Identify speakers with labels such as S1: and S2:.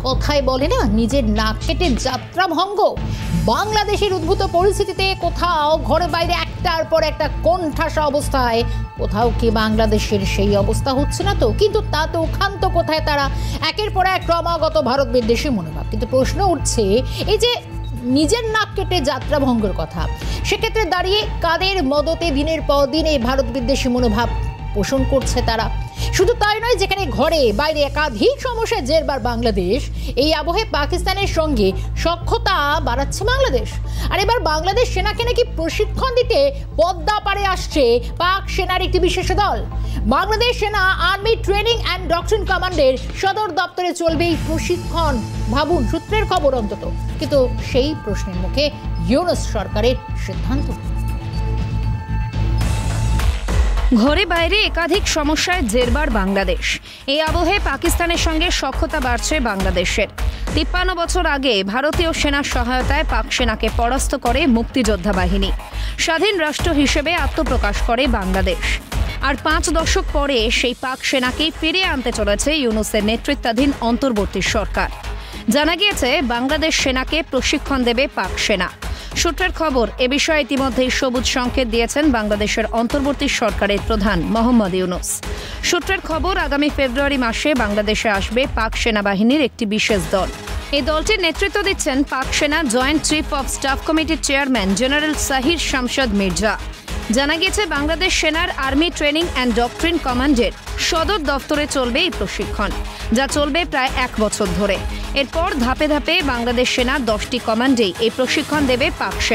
S1: কথায় বলে না, নিজের নাক কেটে যাত্রা ভঙ্গ। বাংলাদেশের উদ্ভূত পরিস্থিতিতে কোথাও ঘরে বাইরে একটার পর একটা কোণঠাসা অবস্থায়, কোথাও কি বাংলাদেশের সেই অবস্থা হচ্ছে না তো? কিন্তু তাতেও ক্ষান্ত কোথায় তারা? একের পর এক ক্রমাগত ভারত বিদ্বেষী মনোভাব। কিন্তু প্রশ্ন উঠছে, এই যে নিজের নাক কেটে যাত্রা ভঙ্গের কথা, সেক্ষেত্রে দাঁড়িয়ে কাদের মদতে দিনের পর দিন এই ভারত বিদ্বেষী মনোভাব পোষণ করছে তারা? শুধু তাই নয়, যেখানে ঘরে বাইরে একাধিক সমস্যায় জেরবার বাংলাদেশ, এই আবহে পাকিস্তানের সঙ্গে সখ্যতা বাড়াচ্ছে বাংলাদেশ। আর এবার বাংলাদেশ সেনাকে নাকি প্রশিক্ষণ দিতে পদ্মা পাড়ে আসছে পাক সেনার একটি বিশেষ দল। বাংলাদেশ সেনা আর্মি ট্রেনিং অ্যান্ড ডক্ট্রিন কমান্ডের সদর দপ্তরে চলবে এই প্রশিক্ষণ। ভাবুন, সূত্রের খবর অন্তত। কিন্তু সেই প্রশ্নের মুখে ইউনূস সরকারের সিদ্ধান্ত।
S2: ঘরে বাইরে একাধিক সমস্যায় জেরবার বাংলাদেশ। এই আবহে পাকিস্তানের সঙ্গে সখ্যতা বাড়ছে বাংলাদেশের। ৫৩ বছর আগে ভারতীয় সেনার সহায়তায় পাক সেনাকে পরাস্ত করে মুক্তিযোদ্ধা বাহিনী। স্বাধীন রাষ্ট্র হিসেবে আত্মপ্রকাশ করে বাংলাদেশ। আর ৫ দশক পরে সেই পাক সেনাকেই ফিরিয়ে আনতে চলেছে ইউনূসের নেতৃত্বাধীন অন্তর্বর্তী সরকার। জানা গিয়েছে, বাংলাদেশ সেনাকে প্রশিক্ষণ দেবে পাক সেনা। সূত্রের খবর, এ বিষয়ে ইতিমধ্যেই সবুজ সংকেত দিয়েছেন বাংলাদেশের অন্তর্বর্তী সরকারের প্রধান মোহাম্মদ ইউনূস। সূত্রের খবর, আগামী ফেব্রুয়ারি মাসে বাংলাদেশে আসবে পাক সেনাবাহিনীর একটি বিশেষ দল। এই দলটির নেতৃত্ব দিচ্ছেন পাক সেনা জয়েন্ট চিফ অব স্টাফ কমিটির চেয়ারম্যান জেনারেল সাহির শামশাদ মির্জা। জানা গিয়েছে, বাংলাদেশ সেনার আর্মি ট্রেনিং অ্যান্ড ডক্ট্রিন কমান্ডের সদর দফতরে চলবে এই প্রশিক্ষণ, যা চলবে প্রায় ১ বছর ধরে। এরপর ধাপে ধাপে বাংলাদেশ সেনার 10টি কমান্ডেই এই প্রশিক্ষণ দেবে পাক সেনা।